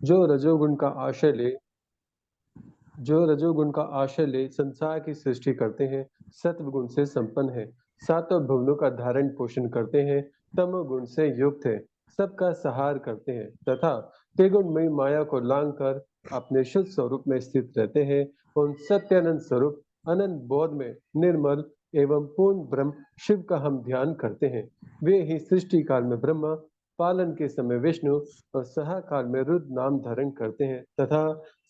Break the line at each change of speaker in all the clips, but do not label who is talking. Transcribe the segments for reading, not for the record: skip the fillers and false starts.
जो रजोगुण का आश्रय ले जो रजोगुण का आश्रय ले संसार की सृष्टि करते हैं, सत्व गुण से संपन्न है, सातों भुवनों का धारण पोषण करते हैं, तमो गुण से युक्त है, सबका सहार करते हैं तथा त्रिगुणमयी माया को लांग कर अपने शुद्ध स्वरूप में स्थित रहते हैं। उन सत्यानंद स्वरूप अनंत बोध में निर्मल एवं पूर्ण ब्रह्म शिव का हम ध्यान करते हैं। वे ही सृष्टि काल में ब्रह्मा, पालन के समय विष्णु और सहाकाल में रुद्र नाम धारण करते हैं तथा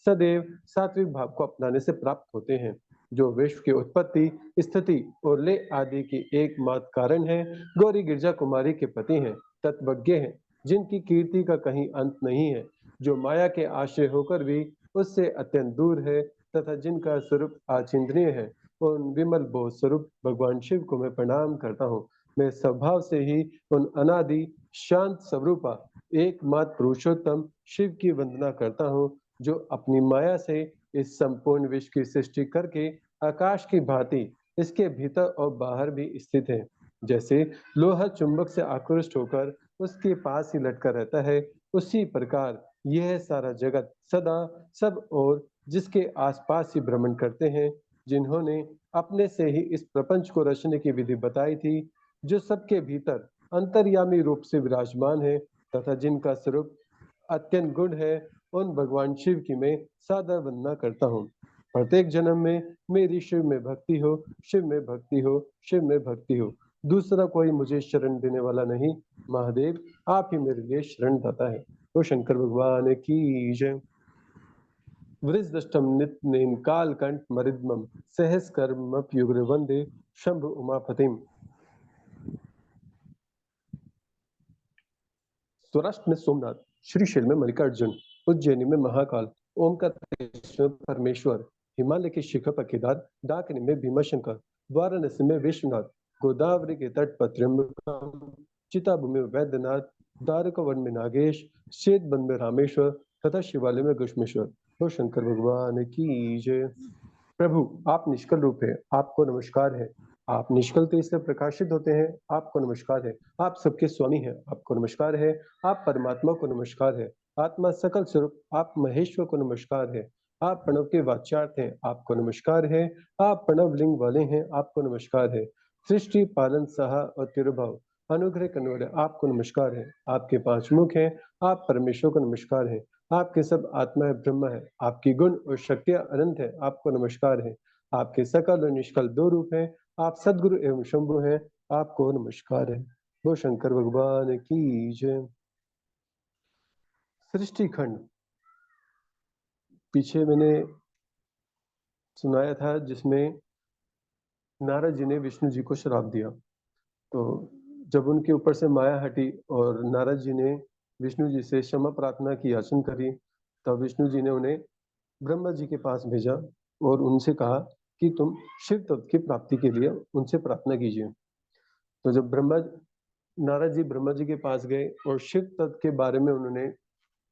सदैव सात्विक भाव को अपनाने से प्राप्त होते हैं, जो विश्व की उत्पत्ति, स्थिति और लय आदि की एकमात्र कारण है। गौरी गिरजा कुमारी के पति हैं, तत्वज्ञ हैं, जिनकी कीर्ति का कहीं अंत नहीं है, जो माया के आश्रय होकर भी उससे अत्यंत दूर है तथा जिनका स्वरूप आचिंतनीय है। उन विमल बोध स्वरूप भगवान शिव को मैं प्रणाम करता हूँ। मैं स्वभाव से ही उन अनादि शांत स्वरूपा एकमात्र पुरुषोत्तम शिव की वंदना करता हूँ, जो अपनी माया से इस संपूर्ण विश्व की सृष्टि करके आकाश की भांति इसके भीतर और बाहर भी स्थित है। जैसे लोहा चुंबक से आकृष्ट होकर उसके पास ही लटका रहता है, उसी प्रकार यह सारा जगत सदा सब और जिसके आसपास ही भ्रमण करते हैं, जिन्होंने अपने से ही इस प्रपंच को रचने की विधि बताई थी, जो सबके भीतर अंतर्यामी रूप से विराजमान है तथा जिनका स्वरूप अत्यंत गुण है, उन भगवान शिव की मैं सादर वंदना करता हूँ। प्रत्येक जन्म में मेरी शिव में भक्ति हो, शिव में भक्ति हो, शिव में भक्ति हो। दूसरा कोई मुझे शरण देने वाला नहीं। महादेव आप ही मेरे लिए शरण दाता है। तो शंकर भगवान की जय। वृषदष्टम नित्य कालकंठ मरिद्मम सहस कर्मप्युग्र वंदे शंभु उमापतिम। सौराष्ट्र में सोमनाथ, श्रीशैल में मल्लिकार्जुन, उज्जैनी में महाकाल, ओमकारेश्वर में परमेश्वर, हिमालय के शिखर पर केदार, डाकिनी में भीमाशंकर, वाराणसी में विश्वनाथ, गोदावरी के तट पर त्र्यंबकम, चिताभूमि में वैद्यनाथ, द्वारकावन में नागेश, श्वेतवन में रामेश्वर तथा शिवालय में घुश्मेश्वर। तो शंकर भगवान की जय। प्रभु आप निष्कल रूप है, आपको नमस्कार है। आप निष्कल तेज से प्रकाशित होते हैं, आपको नमस्कार है। आप सबके स्वामी हैं, आपको नमस्कार है। आप परमात्मा को नमस्कार है। आत्मा सकल स्वरूप आप महेश्वर को नमस्कार है। आप प्रणव के वाच्यार्थ हैं, आपको नमस्कार है। आप प्रणव लिंग वाले हैं, आपको नमस्कार है। सृष्टि पालन सहा और तिरुभाव अनुग्रह करने वाले आपको नमस्कार है। आपके पांच मुख हैं, आप परमेश्वर को नमस्कार है। आपके सब आत्मा है, ब्रह्म है, आपकी गुण और शक्तियां अनंत है, आपको नमस्कार है। आपके सकल और निष्कल दो रूप हैं, आप सदगुरु एवं शंभु हैं, आपको नमस्कार है। वो शंकर भगवान की जय। सृष्टि खंड पीछे मैंने सुनाया था, जिसमें नारद जी ने विष्णु जी को श्राप दिया। तो जब उनके ऊपर से माया हटी और नारद जी ने विष्णु जी से क्षमा प्रार्थना की, याचना करी, तब विष्णु जी ने उन्हें ब्रह्मा जी के पास भेजा और उनसे कहा कि तुम शिव तत्व की प्राप्ति के लिए उनसे प्रार्थना कीजिए। तो जब नारद जी ब्रह्मा जी के पास गए और शिव तत्व के बारे में उन्होंने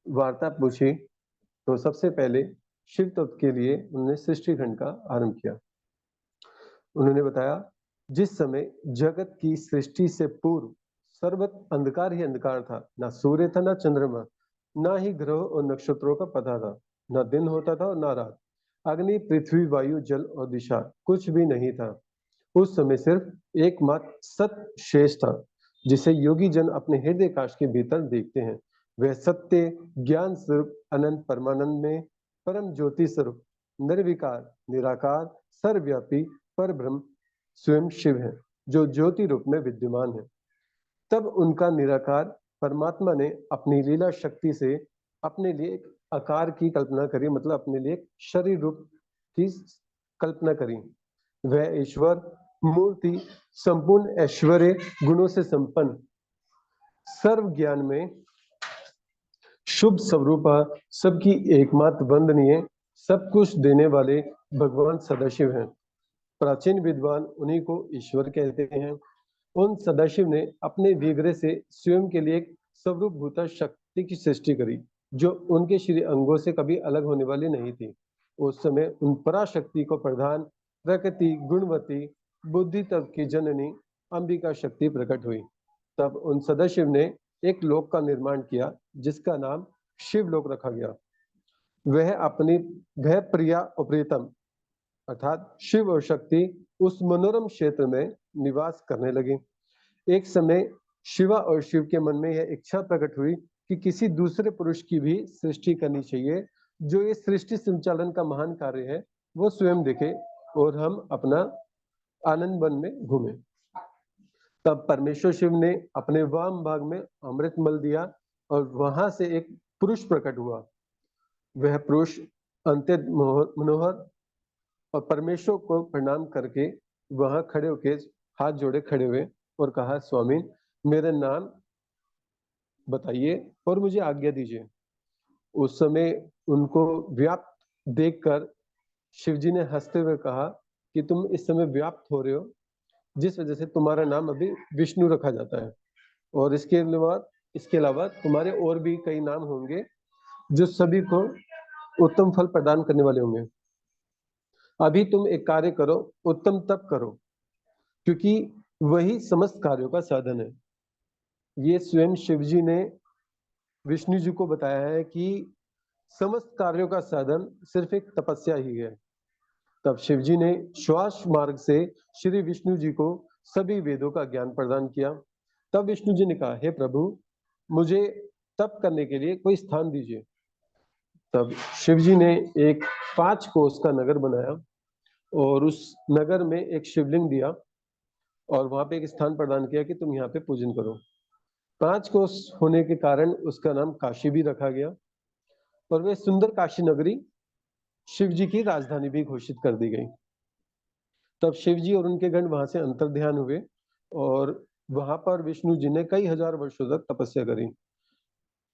वार्ता पूछी, तो सबसे पहले शिव तत्व के लिए उन्होंने सृष्टि खंड का आरंभ किया। उन्होंने बताया, जिस समय जगत की सृष्टि से पूर्व सर्वत्र अंधकार ही अंधकार था, ना सूर्य था, ना चंद्रमा, ना ही ग्रह और नक्षत्रों का पता था, ना दिन होता था और ना रात, अग्नि पृथ्वी वायु जल और दिशा कुछ भी नहीं था। उस समय सिर्फ एकमात्र सत्य शेष था, जिसे योगी जन अपने हृदय काश के भीतर देखते हैं। वह सत्य ज्ञान स्वरूप अनंत परमानंद में परम ज्योति स्वरूप निर्विकार निराकार सर्वव्यापी पर ब्रह्म स्वयं शिव है, जो ज्योति रूप में विद्यमान है। तब उनका निराकार परमात्मा ने अपनी लीला शक्ति से अपने लिए एक आकार की कल्पना करी, मतलब अपने लिए एक शरीर रूप की कल्पना करी। वह ईश्वर मूर्ति संपूर्ण ऐश्वर्य गुणों से संपन्न, सर्व ज्ञान में शुभ स्वरूपा, सबकी एकमात्र वंदनीय, सब कुछ देने वाले भगवान सदाशिव हैं। प्राचीन विद्वान उन्हीं को ईश्वर कहते हैं। उन सदाशिव ने अपने विग्रह से स्वयं के लिए एक स्वरूप भूता शक्ति की सृष्टि करी, जो उनके श्री अंगों से कभी अलग होने वाली नहीं थी। उस समय उन पराशक्ति को प्रधान प्रकृति गुणवती बुद्धि तत्व की जननी अंबिका शक्ति प्रकट हुई। तब उन सदाशिव ने एक लोक का निर्माण किया, जिसका नाम शिवलोक रखा गया। वह अपनी वह प्रिया और प्रियतम अर्थात शिव और शक्ति उस मनोरम क्षेत्र में निवास करने लगे। एक समय शिवा और शिव के मन में यह इच्छा प्रकट हुई कि किसी दूसरे पुरुष की भी सृष्टि करनी चाहिए, जो इस सृष्टि संचालन का महान कार्य है वो स्वयं देखे और हम अपना आनंद वन में घूमें। तब परमेश्वर शिव ने अपने वाम भाग में अमृत मल दिया और वहां से एक पुरुष प्रकट हुआ। वह पुरुष अत्यंत मनोहर और परमेश्वर को प्रणाम करके वहां खड़े होके हाथ जोड़े खड़े हुए और कहा, स्वामी मेरा नाम बताइए और मुझे आज्ञा दीजिए। उस समय उनको व्याप्त देखकर शिवजी ने हंसते हुए कहा कि तुम इस समय व्याप्त हो रहे हो, जिस वजह से तुम्हारा नाम अभी विष्णु रखा जाता है और इसके अलावा तुम्हारे और भी कई नाम होंगे जो सभी को उत्तम फल प्रदान करने वाले होंगे। अभी तुम एक कार्य करो, उत्तम तप करो, क्योंकि वही समस्त कार्यों का साधन है। ये स्वयं शिवजी ने विष्णु जी को बताया है कि समस्त कार्यों का साधन सिर्फ एक तपस्या ही है। तब शिवजी ने श्वास मार्ग से श्री विष्णु जी को सभी वेदों का ज्ञान प्रदान किया। तब विष्णु जी ने कहा, हे प्रभु मुझे तप करने के लिए कोई स्थान दीजिए। तब शिवजी ने एक 5 कोस का नगर बनाया और उस नगर में एक शिवलिंग दिया और वहां पे एक स्थान प्रदान किया कि तुम यहाँ पे पूजन करो। 5 कोस होने के कारण उसका नाम काशी भी रखा गया और वह सुंदर काशी नगरी शिव जी की राजधानी भी घोषित कर दी गई। तब शिव जी और उनके गण वहां से अंतर ध्यान हुए और वहां पर विष्णु जी ने कई हजार वर्षों तक तपस्या करी।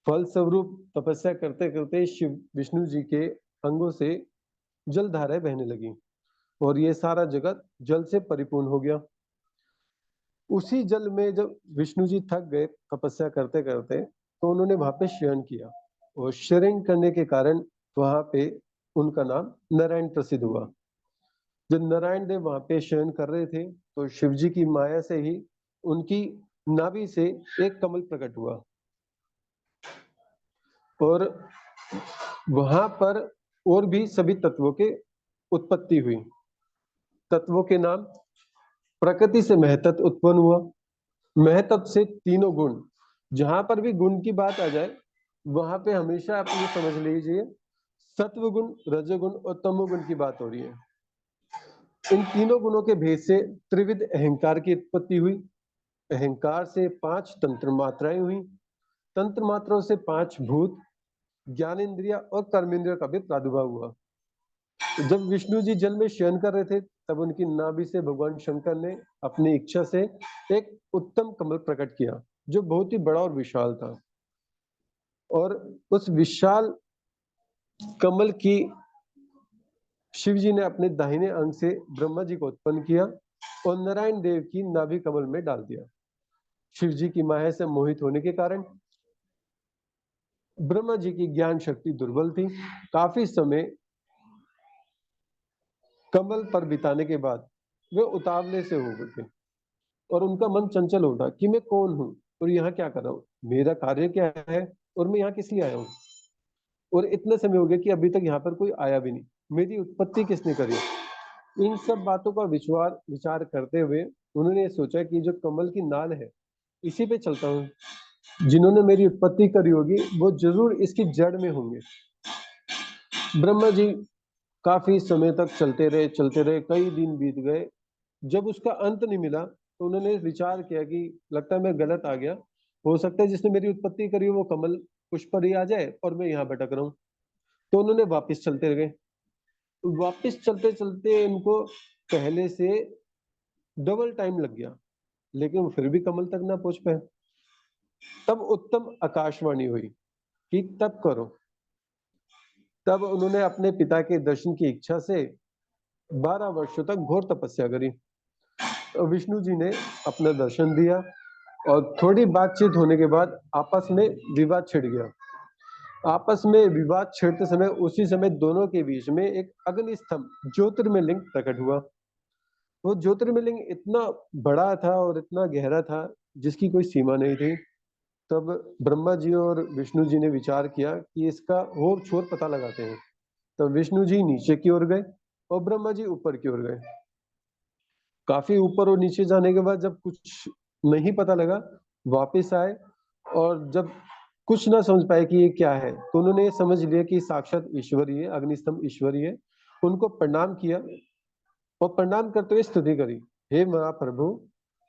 फल स्वरूप तपस्या करते करते शिव विष्णु जी के अंगों से जल धाराएं बहने लगी और ये सारा जगत जल से परिपूर्ण हो गया। उसी जल में जब विष्णु जी थक गए तपस्या करते करते तो उन्होंने वहां पे शयन किया और शयन करने के कारण वहां पे उनका नाम नारायण प्रसिद्ध हुआ। जब नारायण देव वहां पे शयन कर रहे थे तो शिव जी की माया से ही उनकी नाभि से एक कमल प्रकट हुआ और वहां पर और भी सभी तत्वों के उत्पत्ति हुई। तत्वों के नाम, प्रकृति से महतत्व उत्पन्न हुआ। महतत्व से तीनों गुण, जहां पर भी गुण की बात आ जाए वहां पे हमेशा आप ये समझ लीजिए सत्व गुण, रजोगुण और तमोगुण की बात हो रही है। इन तीनों गुणों के भेद से त्रिविध अहंकार की उत्पत्ति हुई। अहंकार से 5 तंत्र मात्राएं हुई। तंत्र मात्राओं से 5 भूत, ज्ञानेन्द्रिय और कर्मेंद्रिय का भी प्रादुर्भाव हुआ। जब विष्णु जी जल में शयन कर रहे थे तब उनकी नाभि से भगवान शंकर ने अपनी इच्छा से एक उत्तम कमल प्रकट किया जो बहुत ही बड़ा और विशाल था और उस विशाल कमल की शिव जी ने अपने दाहिने अंग से ब्रह्मा जी को उत्पन्न किया और नारायण देव की नाभि कमल में डाल दिया। शिव जी की माया से मोहित होने के कारण ब्रह्मा जी की ज्ञान शक्ति दुर्बल थी। काफी समय कमल पर बिताने के बाद वे उतावले से हो गए थे और उनका मन चंचल उठा कि मैं कौन हूं और यहाँ क्या कर रहा हूँ, मेरा कार्य क्या है और मैं यहाँ किस लिए आया हूँ और इतने समय हो गया कि अभी तक यहाँ पर कोई आया भी नहीं, मेरी उत्पत्ति किसने करी। इन सब बातों का विचार करते हुए उन्होंने सोचा कि जो कमल की नाल है इसी पे चलता हूँ, जिन्होंने मेरी उत्पत्ति करी होगी वो जरूर इसकी जड़ में होंगे। ब्रह्मा जी काफी समय तक चलते रहे, कई दिन बीत गए। जब उसका अंत नहीं मिला तो उन्होंने विचार किया कि लगता है मैं गलत आ गया, हो सकता है जिसने मेरी उत्पत्ति करी वो कमल पुष्प पर ही आ जाए और मैं यहाँ भटक रहा हूँ। तो उन्होंने वापिस चलते गए। वापिस चलते चलते इनको पहले से डबल टाइम लग गया लेकिन वो फिर भी कमल तक ना पहुंच पाए। तब उत्तम आकाशवाणी हुई कि तब करो। तब उन्होंने अपने पिता के दर्शन की इच्छा से 12 वर्षों तक घोर तपस्या करी। तो विष्णु जी ने अपना दर्शन दिया और थोड़ी बातचीत होने के बाद आपस में विवाद छिड़ गया। आपस में विवाद छिड़ते समय उसी समय दोनों के बीच में एक अग्नि स्तंभ ज्योतिर्मय प्रकट हुआ। वो ज्योतिर्मय इतना बड़ा था और इतना गहरा था जिसकी कोई सीमा नहीं थी। तब ब्रह्मा जी और विष्णु जी ने विचार किया कि इसका और छोर पता लगाते हैं। तब विष्णु जी नीचे की ओर गए और ब्रह्मा जी ऊपर की ओर गए। काफी ऊपर और नीचे जाने के बाद जब कुछ नहीं पता लगा, वापस आए और जब कुछ ना समझ पाए कि ये क्या है, तो उन्होंने ये समझ लिया कि साक्षात ईश्वर ही है, अग्निस्तंभ ईश्वर ही है। उनको प्रणाम किया और प्रणाम करते हुए स्तुति करी, हे महाप्रभु,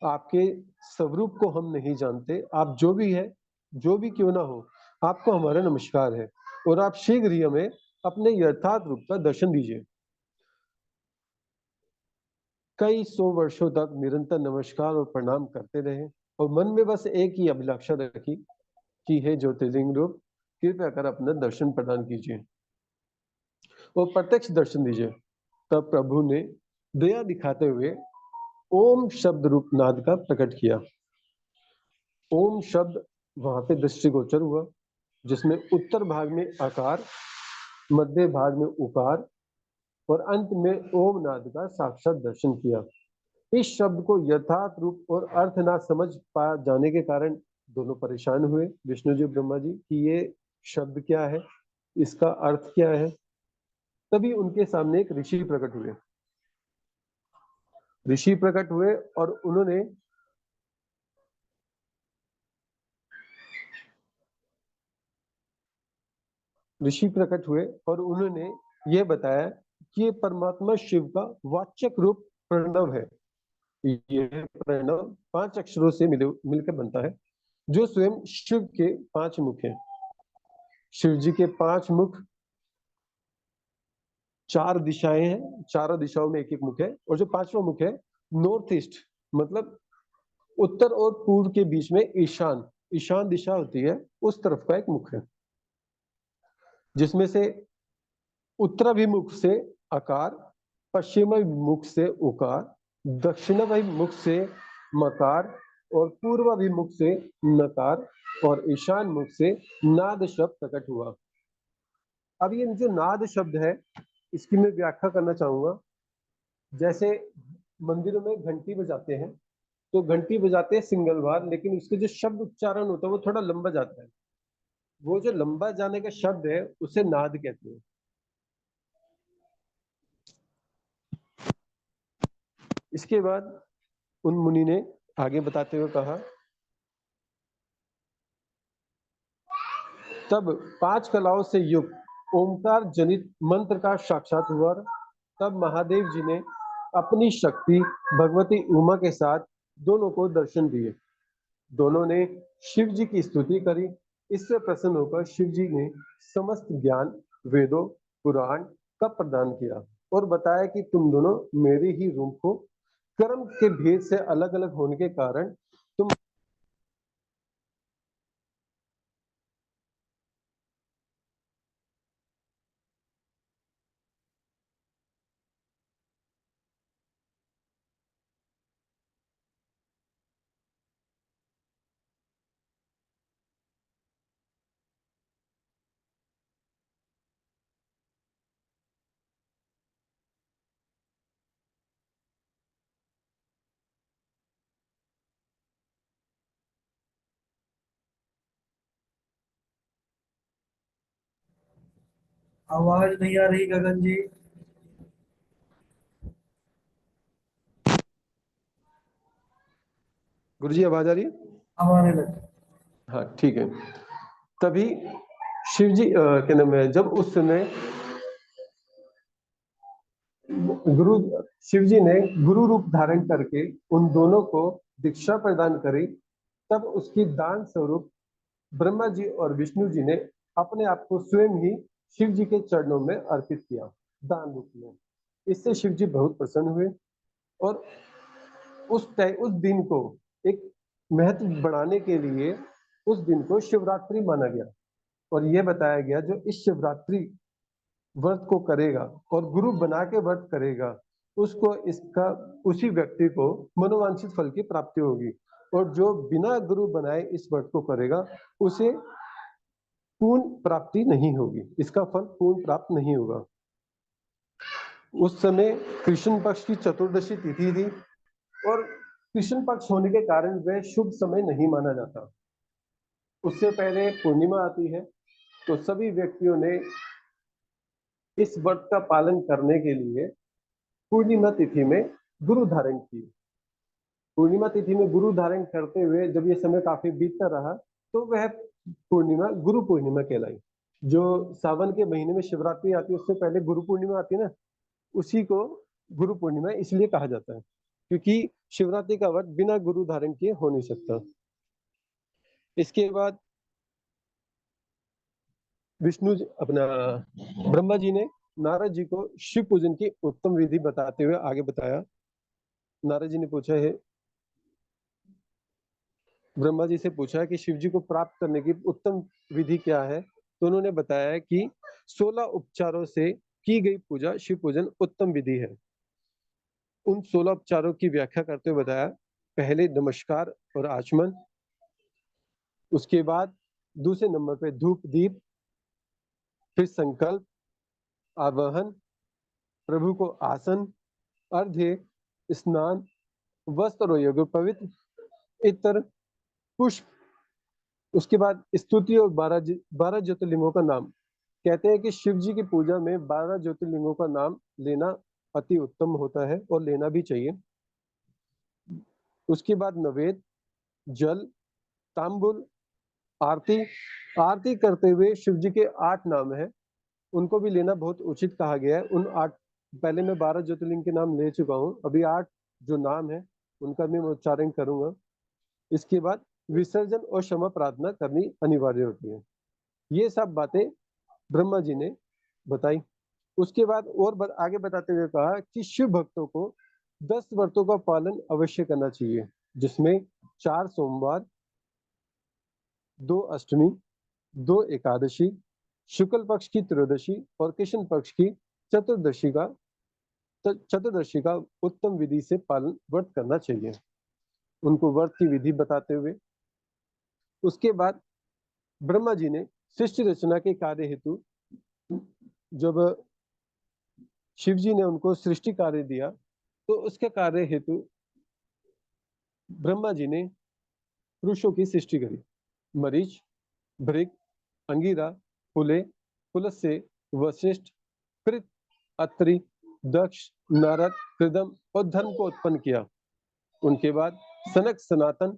आपके स्वरूप को हम नहीं जानते, आप जो भी है, जो भी क्यों ना हो, आपको हमारा नमस्कार है और आप शीघ्र ही हमें अपने यथार्थ रूप का दर्शन दीजिए। कई सौ वर्षों तक निरंतर नमस्कार और प्रणाम करते रहे और मन में बस एक ही अभिलाषा रखी कि हे ज्योतिर्लिंग रूप, कृपया कर अपना दर्शन प्रदान कीजिए और प्रत्यक्ष दर्शन दीजिए। तब प्रभु ने दया दिखाते हुए ओम शब्द रूप नाद का प्रकट किया। ओम शब्द वहां पे दृष्टिगोचर हुआ, जिसमें उत्तर भाग में आकार, मध्य भाग में उकार और अंत में ओम नाद का साक्षात दर्शन किया। इस शब्द को यथार्थ रूप और अर्थ ना समझ पा जाने के कारण दोनों परेशान हुए, विष्णु जी ब्रह्मा जी, कि ये शब्द क्या है, इसका अर्थ क्या है। तभी उनके सामने एक ऋषि प्रकट हुए। ऋषि प्रकट हुए और उन्होंने ऋषि प्रकट हुए और उन्होंने ये बताया कि ये परमात्मा शिव का वाचक रूप प्रणव है। ये प्रणव 5 अक्षरों से मिलकर बनता है, जो स्वयं शिव के 5 मुख हैं। शिव जी के 5 मुख, 4 दिशाएं हैं, चारों दिशाओं में एक एक मुख है, और जो 5वां मुख है, नॉर्थ ईस्ट, मतलब उत्तर और पूर्व के बीच में ईशान, ईशान दिशा होती है, उस तरफ का एक मुख है, जिसमें से उत्तराभिमुख से अकार, पश्चिमाभिमुख से उकार, दक्षिणाभिमुख से मकार और पूर्वाभिमुख से नकार और ईशान मुख से नाद शब्द प्रकट हुआ। अब ये जो नाद शब्द है, इसकी मैं व्याख्या करना चाहूंगा। जैसे मंदिरों में घंटी बजाते हैं, तो घंटी बजाते हैं सिंगल बार, लेकिन उसके जो शब्द उच्चारण होता है वो थोड़ा लंबा जाता है। वो जो लंबा जाने का शब्द है उसे नाद कहते हैं। इसके बाद उन मुनि ने आगे बताते हुए कहा, तब 5 कलाओं से युक्त ओंकार जनित मंत्र का साक्षात हुआ। तब महादेव जी ने अपनी शक्ति भगवती उमा के साथ दोनों को दर्शन दिए। दोनों ने शिव जी की स्तुति करी। इससे प्रसन्न होकर शिव जी ने समस्त ज्ञान, वेदों, पुराण का प्रदान किया और बताया कि तुम दोनों मेरे ही रूप हो। कर्म के भेद से अलग अलग होने के कारण तुम
आवाज नहीं आ रही गगन जी।
गुरुजी आवाज आ रही है?
अब आने लगी।
हाँ ठीक है। तभी शिव जी क्या नाम है, जब उस समय गुरु शिव जी ने गुरु रूप धारण करके उन दोनों को दीक्षा प्रदान करी, तब उसकी दान स्वरूप ब्रह्मा जी और विष्णु जी ने अपने आप को स्वयं ही शिव जी के चरणों में अर्पित किया, दान रूप में। इससे शिव जी बहुत प्रसन्न हुए और उस दिन को एक महत्व बढ़ाने के लिए उस दिन को शिवरात्रि माना गया और यह बताया गया जो इस शिवरात्रि व्रत को करेगा और गुरु बना के व्रत करेगा, उसको इसका उसी व्यक्ति को मनोवांछित फल की प्राप्ति होगी, और जो बिना गुरु बनाए इस व्रत को करेगा उसे पूर्ण प्राप्ति नहीं होगी, इसका फल पूर्ण प्राप्त नहीं होगा। उस समय कृष्ण पक्ष की चतुर्दशी तिथि थी और कृष्ण पक्ष होने के कारण वह शुभ समय नहीं माना जाता। उससे पहले पूर्णिमा आती है, तो सभी व्यक्तियों ने इस व्रत का पालन करने के लिए पूर्णिमा तिथि में गुरु धारण की। पूर्णिमा तिथि में गुरु धारण करते हुए जब ये समय काफी बीतता रहा, तो वह पूर्णिमा गुरु पूर्णिमा कहलाई। जो सावन के महीने में शिवरात्रि आती है, उससे पहले गुरु पूर्णिमा आती है ना, उसी को गुरु पूर्णिमा इसलिए कहा जाता है, क्योंकि शिवरात्रि का व्रत बिना गुरु धारण किए हो नहीं सकता। इसके बाद ब्रह्मा जी ने नारद जी को शिव पूजन की उत्तम विधि बताते हुए आगे बताया। नारद जी ने पूछा है, ब्रह्मा जी से पूछा कि शिव जी को प्राप्त करने की उत्तम विधि क्या है, तो उन्होंने बताया कि 16 उपचारों से की गई पूजा शिव पूजन उत्तम विधि है। उन 16 उपचारों की व्याख्या करते हुए बताया, पहले नमस्कार और आचमन, उसके बाद दूसरे नंबर पे धूप दीप, फिर संकल्प, आवाहन, प्रभु को आसन, अर्घ्य, स्नान, वस्त्र और योग पवित्र, इत्र, पुष्प, उसके बाद स्तुति और 12 ज्योतिर्लिंगों का नाम। कहते हैं कि शिव जी की पूजा में 12 ज्योतिर्लिंगों का नाम लेना अति उत्तम होता है और लेना भी चाहिए। उसके बाद नवेद, जल, तांबुल, आरती। आरती करते हुए शिव जी के 8 नाम हैं, उनको भी लेना बहुत उचित कहा गया है। उन 8, पहले मैं 12 ज्योतिर्लिंग के नाम ले चुका हूँ, अभी 8 जो नाम है उनका भी मैं उच्चारण करूंगा। इसके बाद विसर्जन और क्षमा प्रार्थना करनी अनिवार्य होती है। ये सब बातें ब्रह्मा जी ने बताई। उसके बाद और आगे बताते हुए कहा कि शिव भक्तों को 10 व्रतों का पालन अवश्य करना चाहिए, जिसमें 4 सोमवार, 2 अष्टमी, 2 एकादशी, शुक्ल पक्ष की त्रयोदशी और कृष्ण पक्ष की चतुर्दशी का उत्तम विधि से पालन व्रत करना चाहिए। उनको व्रत की विधि बताते हुए उसके बाद ब्रह्मा जी ने सृष्टि रचना के कार्य हेतु, जब शिव जी ने उनको सृष्टि कार्य दिया, तो उसके कार्य हेतु ब्रह्मा जी ने पुरुषों की सृष्टि करी। मरीच, भृग, अंगिरा, पुले, पुलस्त्य, वशिष्ठ, कृत, अत्रि, दक्ष, नारद, कृदम और धर्म को उत्पन्न किया। उनके बाद सनक, सनातन,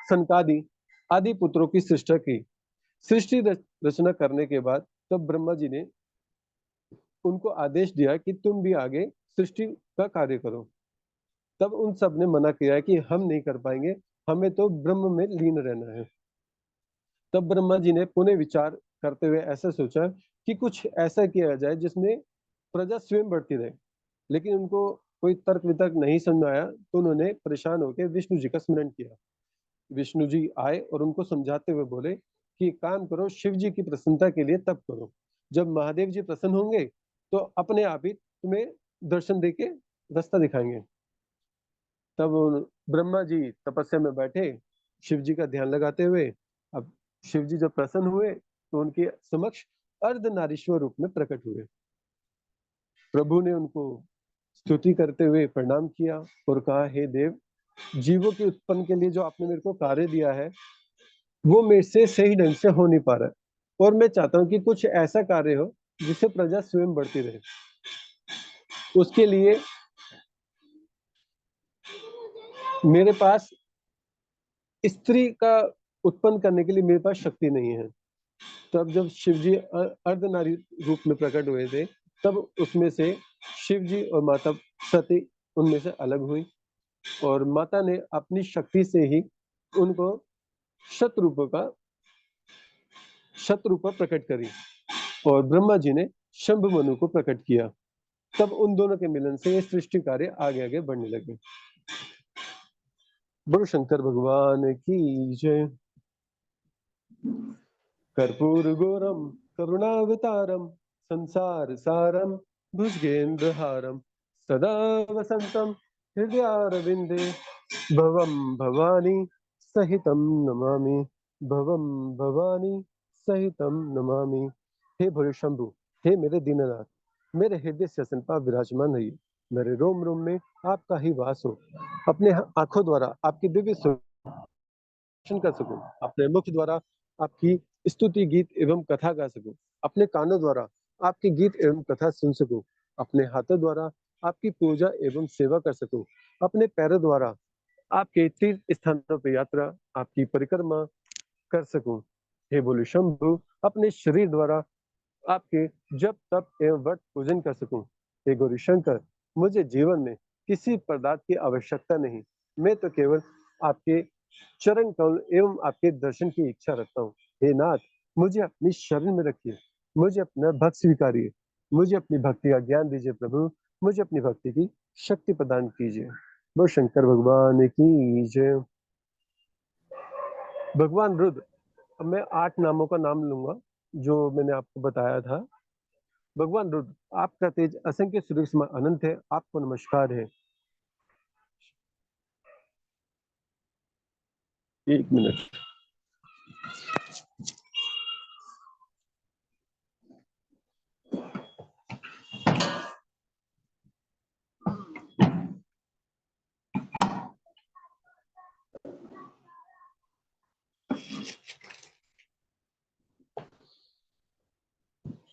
सनकादि आदि पुत्रों की सृष्टि की। सृष्टि रचना करने के बाद तब ब्रह्मा जी ने उनको आदेश दिया कि तुम भी आगे सृष्टि का कार्य करो। तब उन सब ने मना किया कि हम नहीं कर पाएंगे, हमें तो ब्रह्म में लीन रहना है। तब ब्रह्मा जी ने पुनः विचार करते हुए ऐसा सोचा कि कुछ ऐसा किया जाए जिसमें प्रजा स्वयं बढ़ती रहे, लेकिन उनको कोई तर्क वितर्क नहीं समझ में आया, तो उन्होंने परेशान होकर विष्णु जी का स्मरण किया। विष्णु जी आए और उनको समझाते हुए बोले कि काम करो, शिव जी की प्रसन्नता के लिए तप करो। जब महादेव जी प्रसन्न होंगे तो अपने आप ही तुम्हें दर्शन देके रास्ता दिखाएंगे। तब ब्रह्मा जी तपस्या में बैठे, शिव जी का ध्यान लगाते हुए। अब शिव जी जब प्रसन्न हुए तो उनके समक्ष अर्धनारीश्वर रूप में प्रकट हुए। प्रभु ने उनको स्तुति करते हुए प्रणाम किया और कहा, हे देव, जीवों के उत्पन्न के लिए जो आपने मेरे को कार्य दिया है वो मेरे से सही ढंग से हो नहीं पा रहा है, और मैं चाहता हूँ कि कुछ ऐसा कार्य हो जिससे प्रजा स्वयं बढ़ती रहे। उसके लिए मेरे पास स्त्री का उत्पन्न करने के लिए मेरे पास शक्ति नहीं है। तब जब शिव जी अर्धनारी रूप में प्रकट हुए थे, तब उसमें से शिव जी और माता सती उनमें से अलग हुई, और माता ने अपनी शक्ति से ही उनको शतरूप प्रकट करी, और ब्रह्मा जी ने शंभु मनु को प्रकट किया। तब उन दोनों के मिलन से ये सृष्टि कार्य आगे आगे बढ़ने लगे। बोलो शंकर भगवान की जय। कर्पूर गौरम करुणावतारम संसार सारम भुजगेन्द्रहारम सदा वसंतम हृदयारविंदे भवम भवानी सहितम नमामि, भवम भवानी सहितम नमामि। हे भोले शंभु, हे मेरे दीननाथ, मेरे हृदय सिंहासन पर विराजमान रहिए, मेरे रोम रोम में आपका ही वास हो। अपने आंखों द्वारा आपकी दिव्य कर सकूं, अपने मुख द्वारा आपकी स्तुति गीत एवं कथा गा सकूं, अपने कानों द्वारा आपके गीत एवं कथा सुन सकूं, अपने हाथों द्वारा आपकी पूजा एवं सेवा कर सकूं, अपने पैरों द्वारा आपके तीर्थ स्थानों पर यात्रा आपकी परिक्रमा कर सकूं। हे बोले शंभु, अपने शरीर द्वारा आपके जप तप एवं व्रत पूजन कर सकूं। हे गौरी शंकर, मुझे जीवन में किसी पदार्थ की आवश्यकता नहीं, मैं तो केवल आपके चरण कमल एवं आपके दर्शन की इच्छा रखता हूँ। हे नाथ, मुझे अपनी शरण में रखिए, मुझे अपना भक्त स्वीकारिए, मुझे अपनी भक्ति का ज्ञान दीजिए प्रभु, मुझे अपनी भक्ति की शक्ति प्रदान कीजिए। वो शंकर भगवान की जय। भगवान रुद्र, अब मैं 8 नामों का नाम लूंगा जो मैंने आपको बताया था। भगवान रुद्र, आपका तेज असंख्य सूर्य के समान अनंत है, आपको नमस्कार है। 1 मिनट।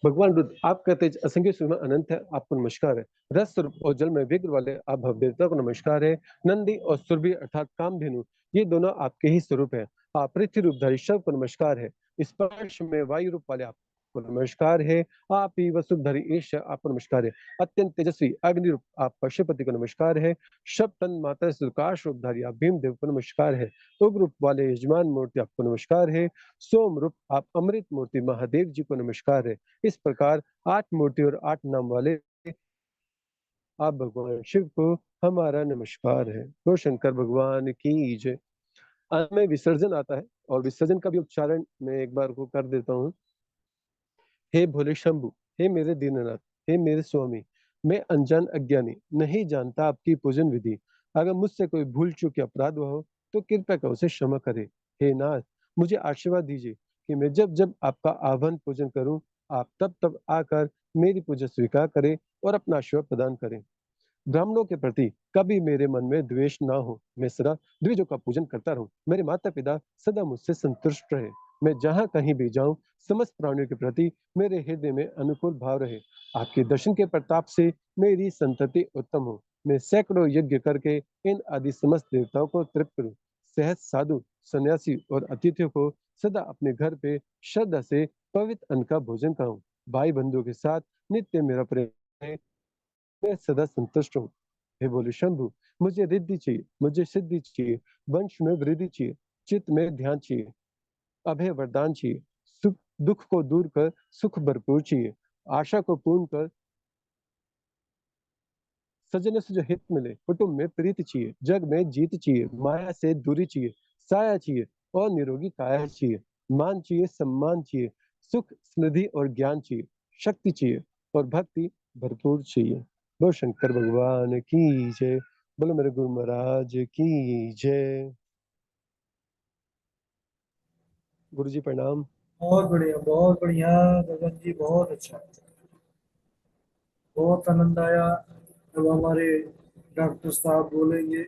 भगवान रुद्र, आपका तेज असंख्य सूर्य में अनंत है, आपको नमस्कार है। रस स्वरूप और जल में विग्र वाले आप भव देवता को नमस्कार है। नंदी और सुरभि अर्थात कामधेनु, ये दोनों आपके ही स्वरूप है। आप पृथ्वी रूपधारी शव को नमस्कार है। स्पर्श में वायु रूप वाले आपको नमस्कार है। आप ही वसुधरी ईश, आपको नमस्कार है। अत्यंत तेजस्वी अग्नि रूप आप पशुपति को नमस्कार है। शब तन माता सुकाश रूपधारी आप भीमदेव को नमस्कार है। उग्र रूप वाले यजमान मूर्ति आपको नमस्कार है। सोम रूप आप अमृत मूर्ति महादेव जी को नमस्कार है। इस प्रकार 8 मूर्ति और 8 नाम वाले आप भगवान शिव को हमारा नमस्कार है। तो शंकर भगवान की जय। अंत में विसर्जन आता है और विसर्जन का भी उच्चारण मैं एक बार को कर देता हूँ। हे भोले शंभु, हे मेरे दीननाथ, हे मेरे स्वामी, मैं अनजान अज्ञानी नहीं जानता आपकी पूजन विधि। अगर मुझसे कोई भूल चूक या अपराध हुआ हो तो कृपया कर उसे क्षमा करे। हे नाथ, मुझे आशीर्वाद दीजिए कि मैं जब जब आपका आह्वान पूजन करूं, आप तब तब आकर मेरी पूजा स्वीकार करें और अपना आशीर्वाद प्रदान करें। ब्राह्मणों के प्रति कभी मेरे मन में द्वेष ना हो, मैं सदा द्विजों का पूजन करता रहूं, मेरे माता पिता सदा मुझसे संतुष्ट रहे, मैं जहां कहीं भी जाऊं समस्त प्राणियों के प्रति मेरे हृदय में अनुकूल भाव रहे। आपके दर्शन के प्रताप से मेरी संतति उत्तम हो, मैं सैकड़ों यज्ञ करके इन आदि समस्त देवताओं को तृप्त करूं। सहज साधु सन्यासी और अतिथियों को सदा अपने घर पे श्रद्धा से पवित्र अन्न का भोजन कराऊं। भाई बंधुओं के साथ नित्य मेरा प्रेम है, मैं सदा संतुष्ट हूँ। हे बोले शंभु, मुझे रिद्धि चाहिए, मुझे सिद्धि चाहिए, वंश में वृद्धि चाहिए, चित्त में ध्यान चाहिए, अभय वरदान चाहिए, सुख दुख को दूर कर सुख भरपूर चाहिए, आशा को पूर्ण कर सजन से जो हित मिले, कुटुंब में प्रीति चाहिए, जग में जीत चाहिए, माया से दूरी चाहिए, साया चाहिए और निरोगी काया चाहिए, मान चाहिए, सम्मान चाहिए, सुख समृद्धि और ज्ञान चाहिए, शक्ति चाहिए और भक्ति भरपूर चाहिए। बोलो शंकर भगवान की जय। बोलो मेरे गुरु महाराज की जय। गुरु जी प्रणाम।
बहुत बढ़िया गगन जी, बहुत अच्छा। बहुत आनंद आया। अब हमारे डॉक्टर साहब बोलेंगे।